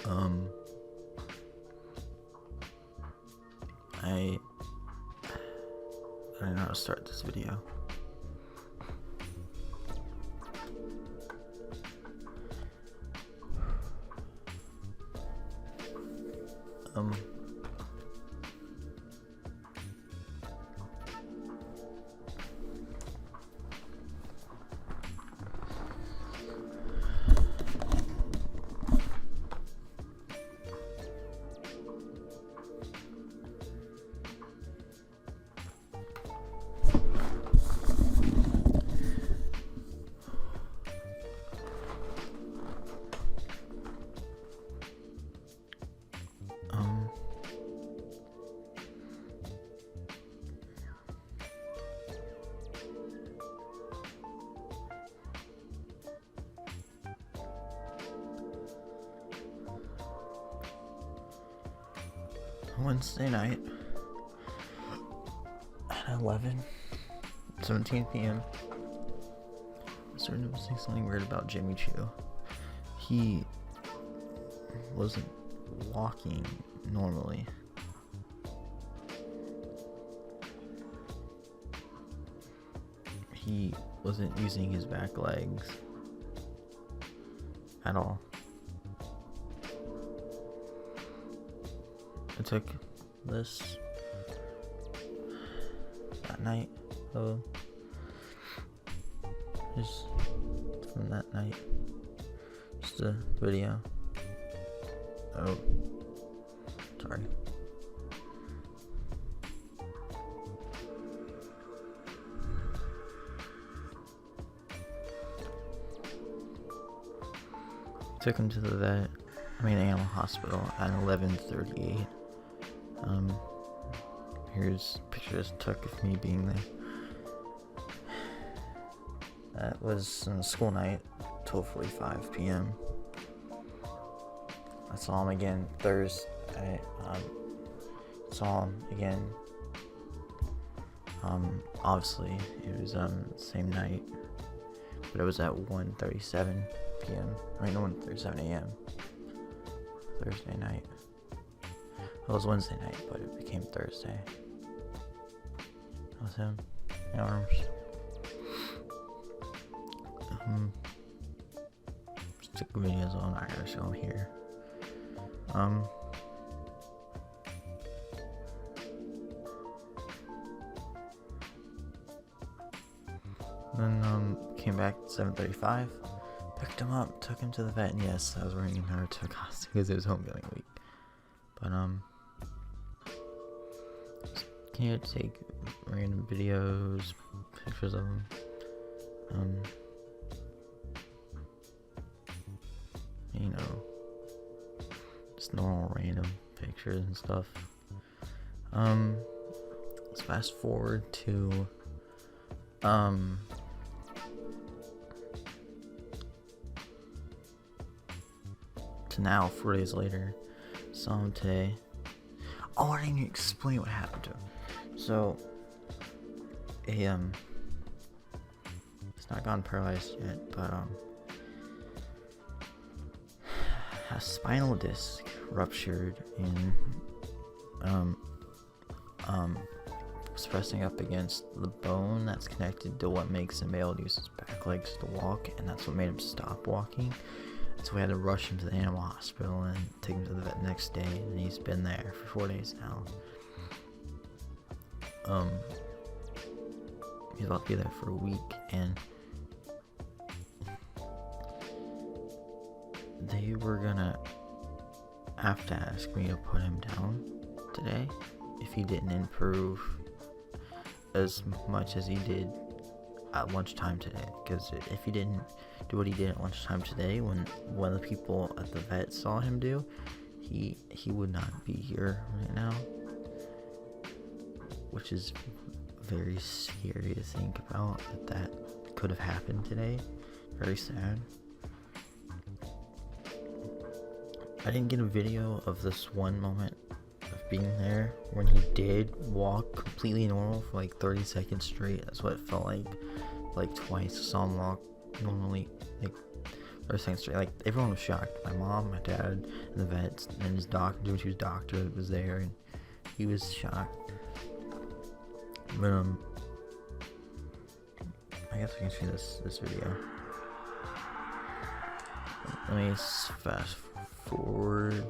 Um, I don't know how to start this video. Wednesday night at 11:17 p.m. I started noticing something weird about Jimmy Choo. He wasn't walking normally. He wasn't using his back legs at all. I took this that night, just from that night, just a video. Oh, sorry. Took him to the animal hospital at 11:38. Here's pictures took of me being there. That was on a school night, 12:45 p.m. I saw him again Thursday. Saw him again. Obviously it was same night, but it was at 1:37 p.m. 1:37 a.m. Thursday night. It was Wednesday night, but it became Thursday. That was him in arms. Just took videos on. I gotta show him here. Then came back at 7:35. Picked him up, took him to the vet, and yes, I was wearing a Naruto costume because it was homecoming week. But can't take random videos, pictures of them. Just normal random pictures and stuff. Let's fast forward to now, 4 days later. Saw him today. Oh, I didn't even explain what happened to him. So, he's not gone paralyzed yet, but a spinal disc ruptured and was pressing up against the bone that's connected to what makes him able to use his back legs to walk, and that's what made him stop walking. So we had to rush him to the animal hospital and take him to the vet next day, and he's been there for 4 days now. He's about to be there for a week, and they were gonna have to ask me to put him down today if he didn't improve as much as he did at lunchtime today, because if he didn't do what he did at lunchtime today, when one of the people at the vet saw him do, he would not be here right now, which is very scary to think about, that could have happened today. Very sad. I didn't get a video of this one moment of being there when he did walk completely normal for like 30 seconds straight. That's what it felt like twice. I saw him walk normally, like or second straight. Like, everyone was shocked. My mom, my dad, and the vets, and his doctor, who's doctor, was there, and he was shocked. But I guess we can see this video. Let me fast forward.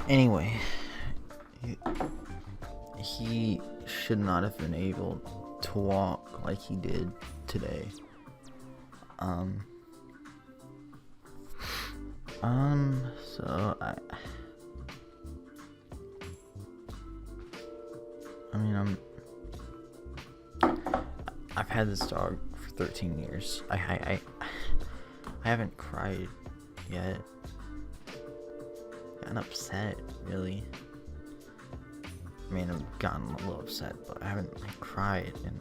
Anyway, he should not have been able to walk like he did today. So I've had this dog for 13 years. I haven't cried yet. Gotten upset, really. I mean, I've gotten a little upset, but I haven't cried, and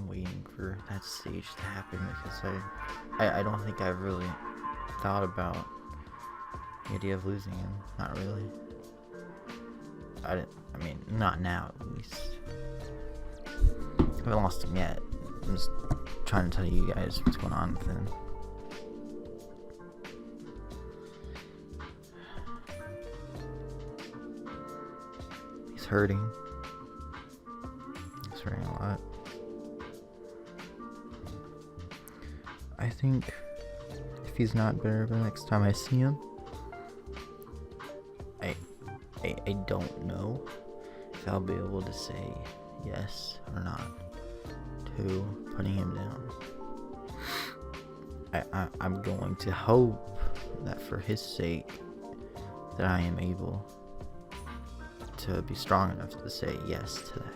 waiting for that stage to happen, because I don't think I've really thought about the idea of losing him. Not really. I mean, not now, at least. I haven't lost him yet. I'm just trying to tell you guys what's going on with him. He's hurting. He's hurting a lot. I think if he's not better the next time I see him, I don't know if I'll be able to say yes or not to putting him down. I'm going to hope that for his sake that I am able to be strong enough to say yes to that.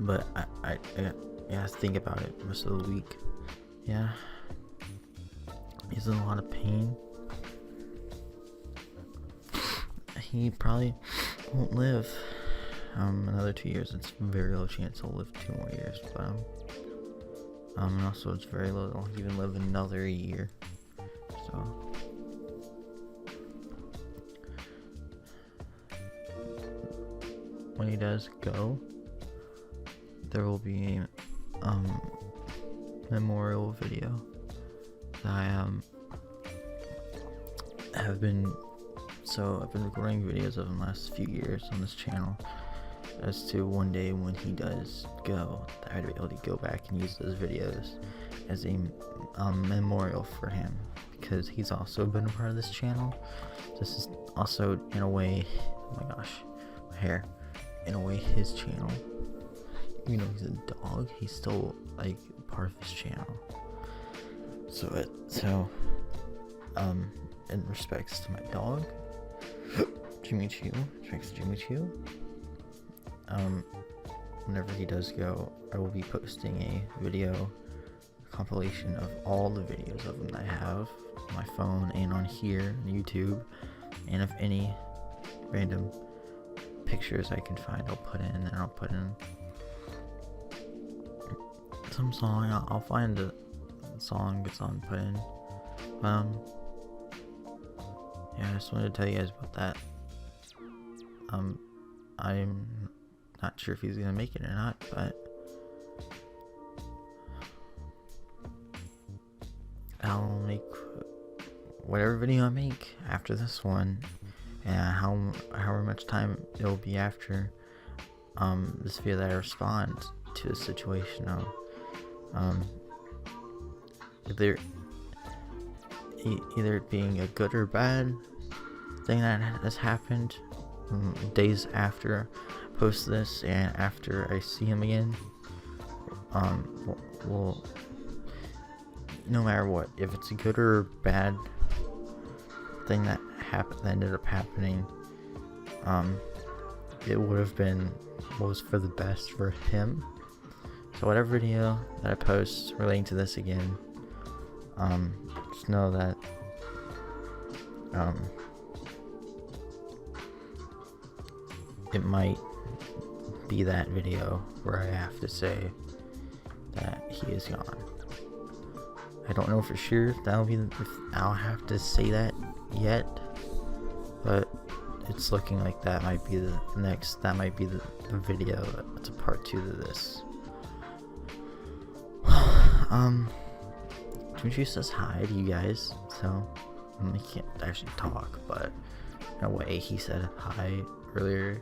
But I gotta think about it the rest of the week. Yeah, he's in a lot of pain. He probably won't live another 2 years. It's very low chance he'll live 2 more years, but and also it's very low he'll even live another year. So when he does go, there will be a memorial video that I've been recording videos of him the last few years on this channel, as to one day when he does go, that I'd be able to go back and use those videos as a memorial for him, because he's also been a part of this channel. This is also, in a way, oh my gosh, my hair, in a way, his channel. Even though he's a dog, he's still like part of this channel. So in respects to my dog, Jimmy Choo, whenever he does go, I will be posting a video compilation of all the videos of him that I have on my phone and on here on YouTube, and if any random pictures I can find, I'll put in, and I'll put in some song. I'll find a song, good song to put in. Yeah, I just wanted to tell you guys about that. I'm not sure if he's gonna make it or not, but I'll make whatever video I make after this one, and however much time it'll be after this video that I respond to a situation of either it being a good or bad thing that has happened, days after I post this and after I see him again, we'll no matter what, if it's a good or bad thing that ended up happening, it would have been what was for the best for him. So whatever video that I post relating to this again, just know that it might be that video where I have to say that he is gone. I don't know for sure if I'll have to say that yet, but it's looking like that might be the video that's a part 2 to this. Tunchi says hi to you guys, so he can't actually talk, but in a way he said hi earlier.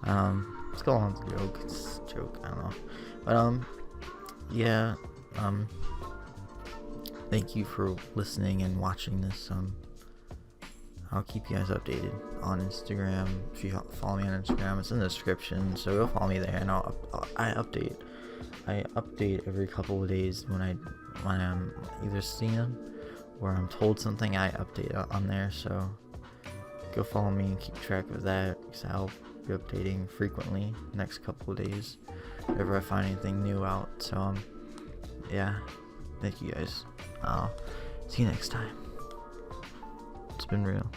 Let's go on to the joke. It's a joke, I don't know. But yeah, thank you for listening and watching this. I'll keep you guys updated on Instagram. If you follow me on Instagram, it's in the description, so go follow me there, and I update every couple of days when I'm either seeing them or I'm told something. I update on there, so go follow me and keep track of that, because I'll be updating frequently next couple of days whenever I find anything new out. So yeah, thank you guys. I'll see you next time. It's been real.